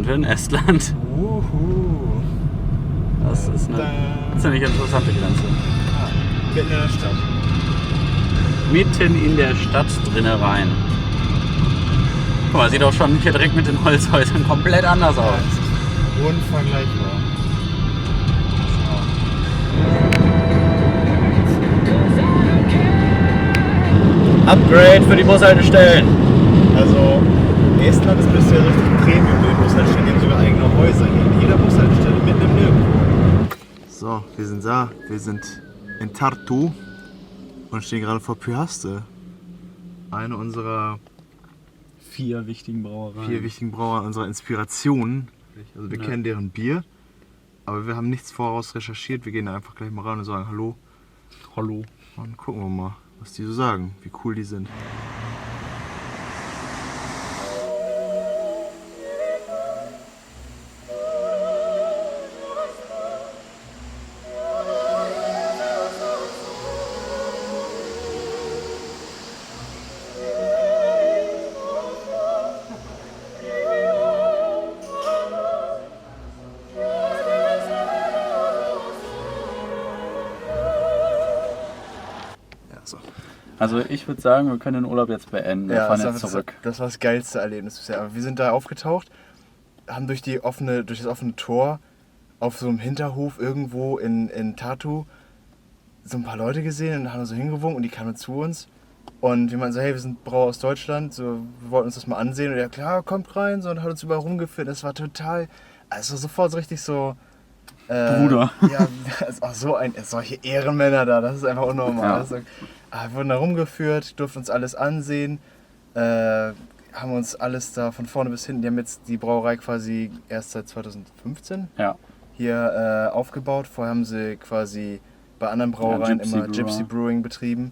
sind wir in Estland. Das ist eine ziemlich interessante Grenze. Mitten in der Stadt. Mitten in der Stadt drinnen rein. Guck mal, sieht auch schon hier direkt mit den Holzhäusern komplett anders aus. Unvergleichbar. Upgrade für die Bushaltestellen. Also, Estland ist bisher richtig Premium mit den Bushaltestellen. Die haben sogar eigene Häuser hier. In jeder Bushaltestelle mitten im Nirgendwo. So, wir sind da. Wir sind in Tartu und stehen gerade vor Pyhaste. Eine unserer 4 wichtigen Brauereien, unserer Inspirationen. Also wir kennen deren Bier, aber wir haben nichts voraus recherchiert. Wir gehen da einfach gleich mal rein und sagen Hallo. Hallo. Und gucken wir mal, was die so sagen, wie cool die sind. Also ich würde sagen, wir können den Urlaub jetzt beenden. Wir fahren jetzt zurück. Das war das geilste Erlebnis bisher. Aber wir sind da aufgetaucht, haben durch das offene Tor auf so einem Hinterhof irgendwo in Tartu so ein paar Leute gesehen und haben so hingewunken und die kamen zu uns. Und wir meinten so, hey, wir sind Brauer aus Deutschland, so, wir wollten uns das mal ansehen. Und er, klar, kommt rein, so, und hat uns überall rumgeführt. Das war total, also sofort so richtig so... Bruder. Ja, solche Ehrenmänner da, das ist einfach unnormal. Ja. Wir wurden da rumgeführt, durften uns alles ansehen, haben uns alles da von vorne bis hinten, die haben jetzt die Brauerei quasi erst seit 2015 hier aufgebaut. Vorher haben sie quasi bei anderen Brauereien immer Gypsy Brewing betrieben.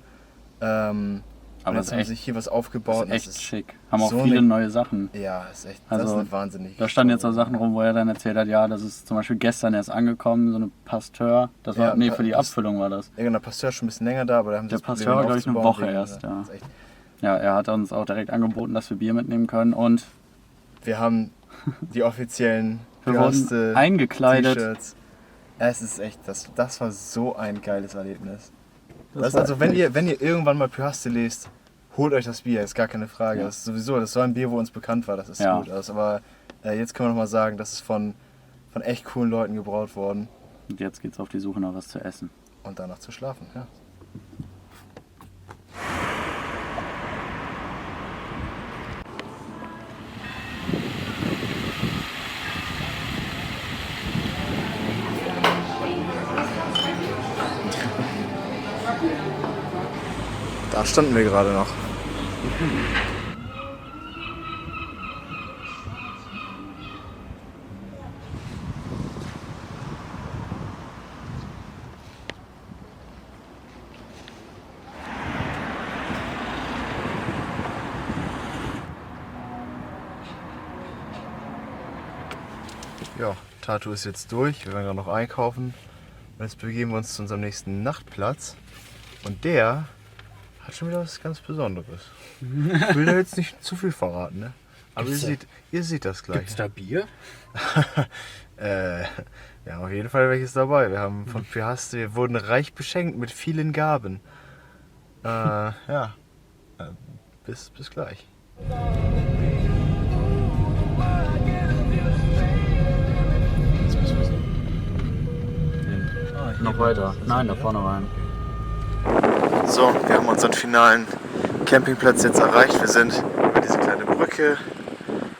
Aber jetzt haben sie hier was aufgebaut. Das ist echt schick. Haben auch viele neue Sachen. Ja, das ist echt, das ist eine wahnsinnig. Da standen jetzt auch Sachen rum, wo er dann erzählt hat, ja, das ist zum Beispiel gestern erst angekommen, so eine Pasteur. Das war, für die Abfüllung war das. Ja, genau, Pasteur ist schon ein bisschen länger da, aber da haben sie der Pasteur war, glaube ich, eine Woche erst, ja. Ja, er hat uns auch direkt angeboten, dass wir Bier mitnehmen können und wir haben die offiziellen wir wurden eingekleidet. T-Shirts. Es ist echt, das war so ein geiles Erlebnis. Also wenn ihr irgendwann mal Pyhaste lest, holt euch das Bier, ist gar keine Frage. Ja. Das war ein Bier, wo uns bekannt war, das ist gut. Aber jetzt können wir noch mal sagen, das ist von echt coolen Leuten gebraut worden. Und jetzt geht's auf die Suche nach was zu essen. Und danach zu schlafen, ja. Da standen wir gerade noch. Ja, Tartu ist jetzt durch. Wir werden gerade noch einkaufen. Und jetzt begeben wir uns zu unserem nächsten Nachtplatz. Und der hat schon wieder was ganz Besonderes. Ich will da jetzt nicht zu viel verraten, ne? Aber ihr seht das gleich. Gibt's da Bier? Ja, auf jeden Fall welches dabei. Wir haben von Pyhaste, wir wurden reich beschenkt mit vielen Gaben. Bis gleich. Noch weiter. Nein, da vorne rein. So, wir haben unseren finalen Campingplatz jetzt erreicht. Wir sind über diese kleine Brücke,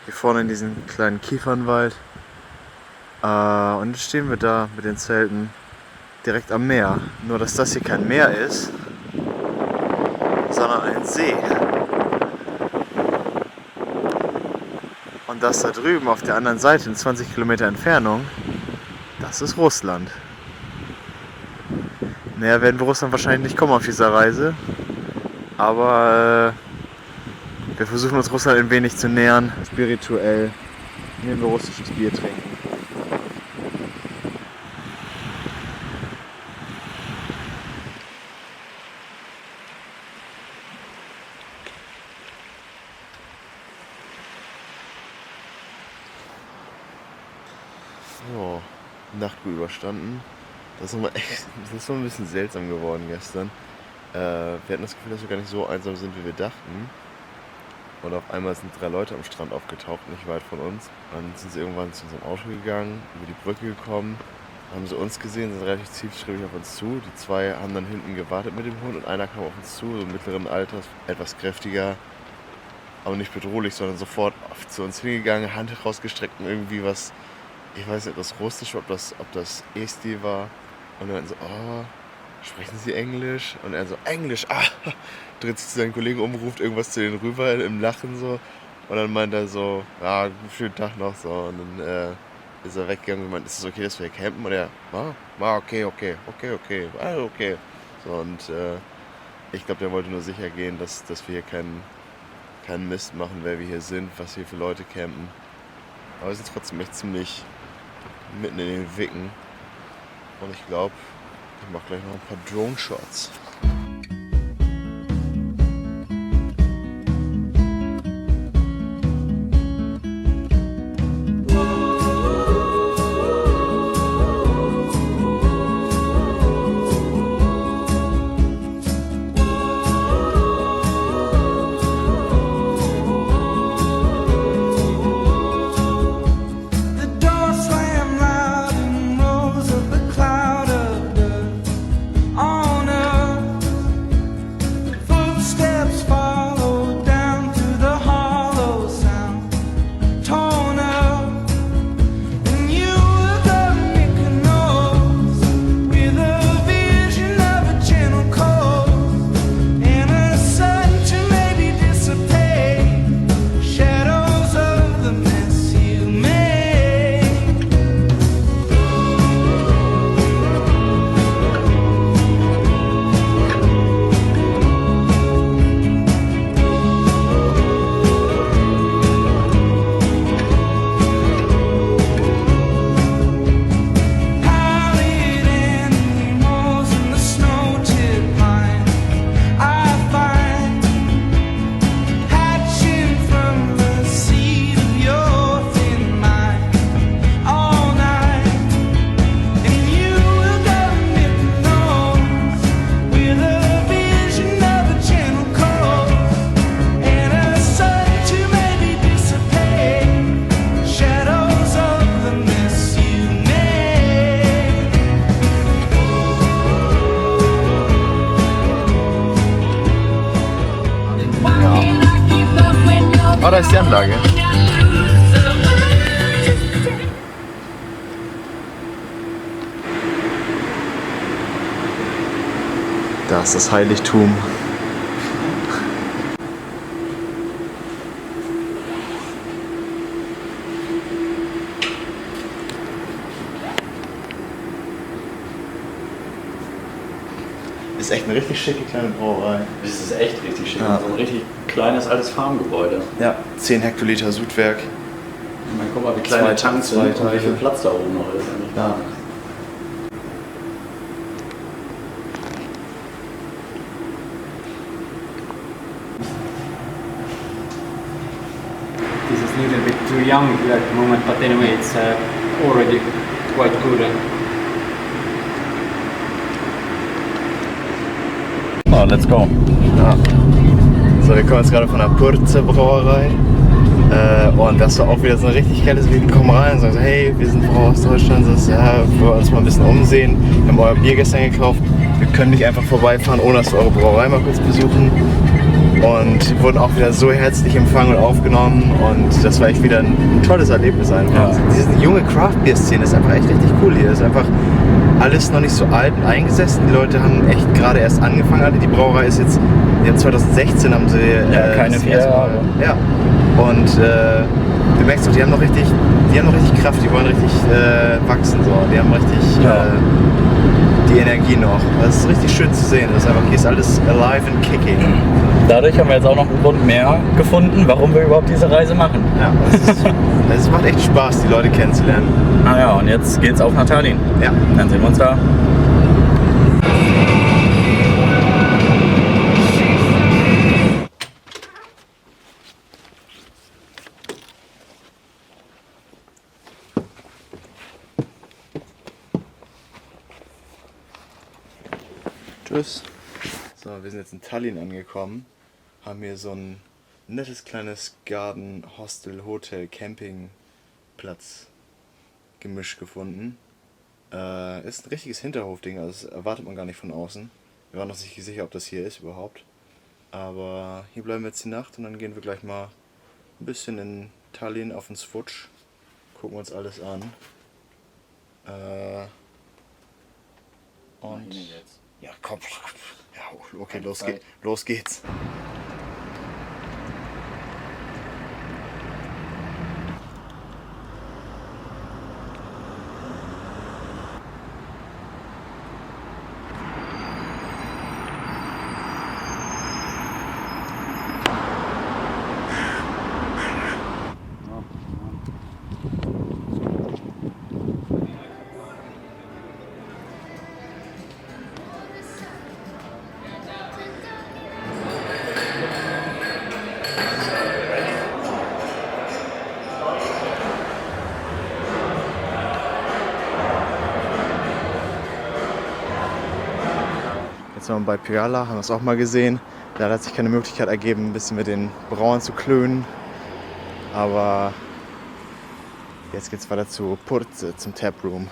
hier vorne in diesem kleinen Kiefernwald. Und jetzt stehen wir da mit den Zelten direkt am Meer. Nur, dass das hier kein Meer ist, sondern ein See. Und das da drüben auf der anderen Seite in 20 Kilometer Entfernung, das ist Russland. Näher werden wir Russland wahrscheinlich nicht kommen auf dieser Reise, aber wir versuchen uns Russland ein wenig zu nähern, spirituell, indem wir russisches Bier trinken. Nacht gut überstanden. Das ist so ein bisschen seltsam geworden gestern. Wir hatten das Gefühl, dass wir gar nicht so einsam sind, wie wir dachten. Und auf einmal sind 3 Leute am Strand aufgetaucht, nicht weit von uns. Dann sind sie irgendwann zu unserem Auto gegangen, über die Brücke gekommen, haben sie uns gesehen, sind relativ zielstrebig auf uns zu. Die 2 haben dann hinten gewartet mit dem Hund und einer kam auf uns zu, so mittleren Alters, etwas kräftiger, aber nicht bedrohlich, sondern sofort zu uns hingegangen, Hand rausgestreckt und irgendwie was, ich weiß nicht, ob das Russisch, ob das Esti war. Und dann so, oh, sprechen Sie Englisch? Und er so, Englisch, dreht sich zu seinen Kollegen um, ruft irgendwas zu denen rüber im Lachen so. Und dann meint er so, schönen Tag noch so. Und dann ist er weggegangen und meint, ist es okay, dass wir hier campen? Und er, okay. So, und ich glaube, der wollte nur sicher gehen, dass wir hier keinen Mist machen, wer wir hier sind, was hier für Leute campen. Aber wir sind trotzdem echt ziemlich mitten in den Wicken. Und ich glaube, ich mache gleich noch ein paar Drone-Shots. Da ist die Anlage. Da ist das Heiligtum. Ist echt eine richtig schicke kleine Brauerei. Das ist echt richtig schick. Ja. So ein richtig kleines altes Farmgebäude. Ja, 10 Hektoliter Sudwerk. Ich meine, guck mal, wie klein die Tanks sind und wie viel Platz da oben noch ist. Ja. This is a little bit too young at the moment, but anyway, it's already quite good. Oh, let's go. Ja. So, wir kommen jetzt gerade von der Purze Brauerei. Und das war auch wieder so ein richtig geiles Lied. Kommen rein und sagen so, hey, wir sind Brauer aus Deutschland, so, ja, wir wollen uns mal ein bisschen umsehen. Wir haben euer Bier gestern gekauft. Wir können nicht einfach vorbeifahren, ohne dass wir eure Brauerei mal kurz besuchen. Und wurden auch wieder so herzlich empfangen und aufgenommen. Und das war echt wieder ein tolles Erlebnis einfach. Ja. Diese junge Craft-Bier-Szene ist einfach echt richtig cool hier. Das ist einfach alles noch nicht so alt und eingesessen. Die Leute haben echt gerade erst angefangen. Die Brauerei ist jetzt, 2016 haben sie keine 4 Jahre. Ja. Und du merkst doch, die haben noch richtig Kraft, die wollen richtig wachsen. So. Die haben richtig die Energie noch. Das ist richtig schön zu sehen. Das ist einfach, hier ist alles alive and kicking. Dadurch haben wir jetzt auch noch einen Grund mehr gefunden, warum wir überhaupt diese Reise machen. Ja, es macht echt Spaß, die Leute kennenzulernen. Ah ja, und jetzt geht's auf nach Tallinn. Ja. Dann sehen wir uns da. Tschüss. So, wir sind jetzt in Tallinn angekommen. Haben hier so ein nettes kleines Garden, Hostel, Hotel, Campingplatz Gemisch gefunden. Ist ein richtiges Hinterhofding, also das erwartet man gar nicht von außen. Wir waren noch nicht sicher, ob das hier ist überhaupt. Aber hier bleiben wir jetzt die Nacht und dann gehen wir gleich mal ein bisschen in Tallinn auf den Svutsch. Gucken uns alles an. Und ja, komm. Ja, okay, los geht's. Jetzt waren wir bei Pyhäla, haben wir es auch mal gesehen. Da hat sich keine Möglichkeit ergeben, ein bisschen mit den Brauern zu klönen. Aber jetzt geht's weiter zu Purze, zum Taproom.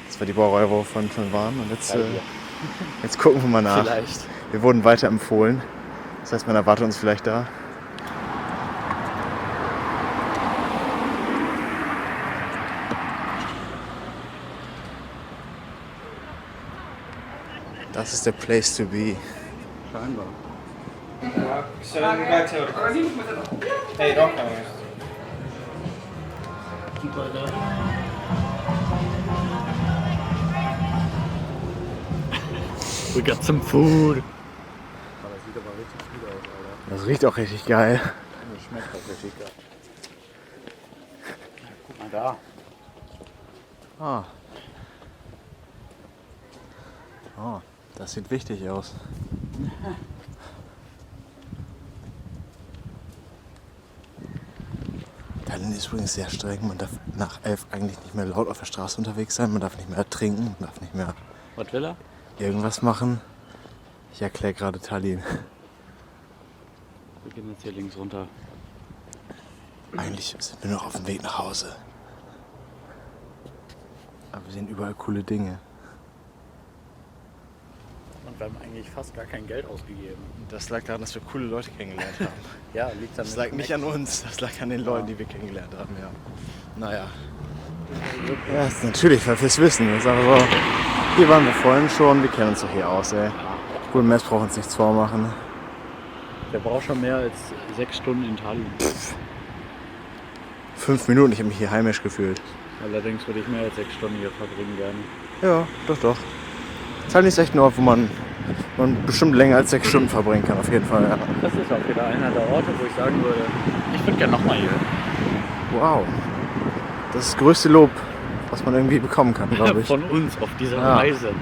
Das war die Brauerei, wo wir vorhin schon waren. Und jetzt gucken wir mal nach. Vielleicht. Wir wurden weiterempfohlen. Das heißt, man erwartet uns vielleicht da. Das ist der Place to be. Scheinbar. Hey, don't We got some food. Das riecht auch richtig geil. Das schmeckt auch richtig geil. Guck mal da. Oh, das sieht wichtig aus. Tallinn ist übrigens sehr streng. Man darf nach 11 eigentlich nicht mehr laut auf der Straße unterwegs sein. Man darf nicht mehr trinken. Man darf nicht mehr Was will er? irgendwas machen. Ich erkläre gerade Tallinn. Wir gehen jetzt hier links runter. Eigentlich sind wir noch auf dem Weg nach Hause. Aber wir sehen überall coole Dinge. Und wir haben eigentlich fast gar kein Geld ausgegeben. Das lag daran, dass wir coole Leute kennengelernt haben. Ja, liegt dann Das lag nicht an uns, das lag an den Leuten, die wir kennengelernt haben, ja. Naja. Ja, ist natürlich, weil wir es wissen. Das ist aber so, hier waren wir vorhin schon, wir kennen uns doch hier aus, ey. Google Maps braucht uns nichts vormachen. Der braucht schon mehr als 6 Stunden in Tallinn. 5 Minuten, ich habe mich hier heimisch gefühlt. Allerdings würde ich mehr als 6 Stunden hier verbringen gerne. Ja, doch. Tallinn ist echt ein Ort, wo man bestimmt länger als 6 Stunden verbringen kann, auf jeden Fall. Ja. Das ist auch wieder einer der Orte, wo ich sagen würde, ich würde gerne nochmal hier. Wow. Das ist das größte Lob, was man irgendwie bekommen kann, glaube ich. Von uns auf dieser Ja. Reise.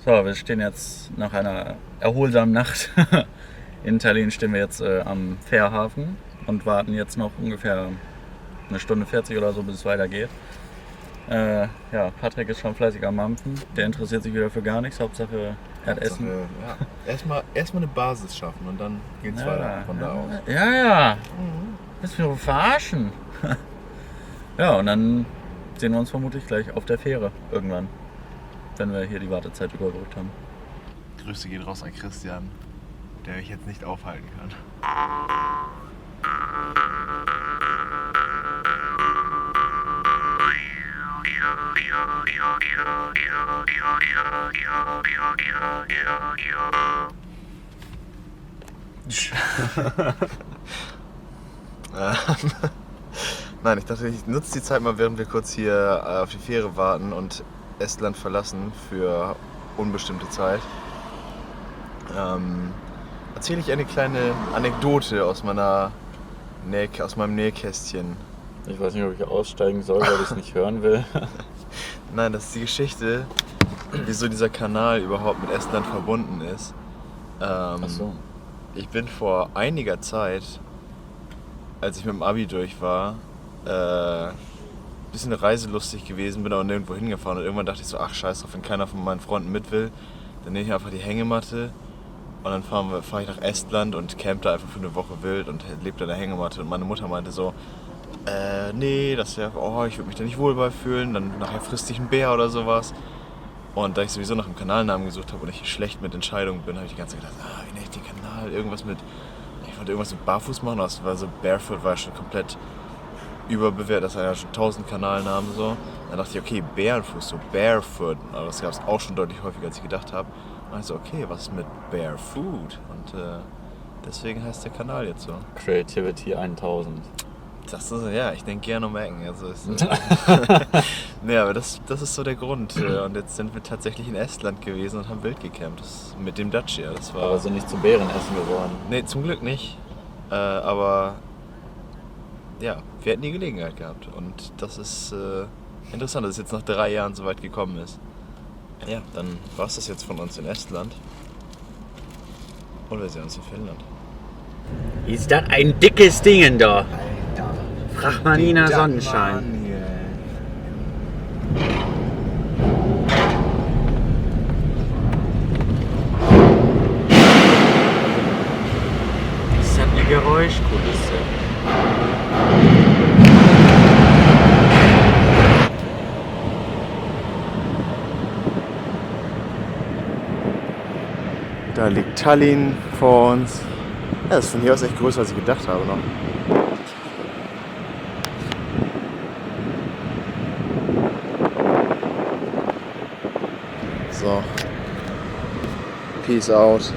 So, wir stehen jetzt nach einer erholsamen Nacht in Tallinn, stehen wir jetzt am Fährhafen und warten jetzt noch ungefähr 1 Stunde 40 oder so, bis es weitergeht. Ja, Patrick ist schon fleißig am Mampfen, der interessiert sich wieder für gar nichts, Hauptsache er hat Essen. Ja. Erstmal eine Basis schaffen und dann geht's weiter von da aus. Ja. Willst du mich verarschen? Ja, und dann sehen wir uns vermutlich gleich auf der Fähre irgendwann, wenn wir hier die Wartezeit überbrückt haben. Grüße gehen raus an Christian, der mich jetzt nicht aufhalten kann. Nein, ich dachte, ich nutze die Zeit mal, während wir kurz hier auf die Fähre warten und Estland verlassen für unbestimmte Zeit. Erzähle ich eine kleine Anekdote aus meinem Nähkästchen. Ich weiß nicht, ob ich aussteigen soll, weil ich es nicht hören will. Nein, das ist die Geschichte, wieso dieser Kanal überhaupt mit Estland verbunden ist. Ach so. Ich bin vor einiger Zeit, als ich mit dem Abi durch war, bisschen reiselustig gewesen, bin auch nirgendwo hingefahren und irgendwann dachte ich so, ach scheiß drauf, wenn keiner von meinen Freunden mit will, dann nehme ich einfach die Hängematte und dann fahre ich nach Estland und camp da einfach für eine Woche wild und lebe da in der Hängematte und meine Mutter meinte so, nee, das wäre, ich würde mich da nicht wohl bei fühlen, dann nachher frisst dich ein Bär oder sowas. Und da ich sowieso nach einem Kanalnamen gesucht habe und ich schlecht mit Entscheidungen bin, habe ich die ganze Zeit gedacht, wie nenne ich den Kanal, ich wollte irgendwas mit Barfuß machen, das war so, Barefoot war schon komplett überbewertet, das waren ja schon 1000 Kanalnamen so. Dann dachte ich, okay, Bärenfuß, so Barefoot, aber das gab es auch schon deutlich häufiger, als ich gedacht habe. Und ich so, okay, was ist mit Barefoot? Und deswegen heißt der Kanal jetzt so. Creativity 1000. Das ist, ja, ich denke gerne um Ecken. Also nee, aber das ist so der Grund. Und jetzt sind wir tatsächlich in Estland gewesen und haben wild gecampt. Mit dem Dacia. Das war. Aber sind nicht zu Bärenessen geworden. Nee, zum Glück nicht. Aber ja, wir hätten die Gelegenheit gehabt. Und das ist interessant, dass es jetzt nach 3 Jahren so weit gekommen ist. Ja, dann war es das jetzt von uns in Estland. Und wir sehen uns in Finnland. Ist das ein dickes Ding da? Frag mal Nina Sonnenschein. Das ist eine Geräuschkulisse. Da liegt Tallinn vor uns. Ja, das ist von hier aus echt größer, als ich gedacht habe noch. So. Peace out.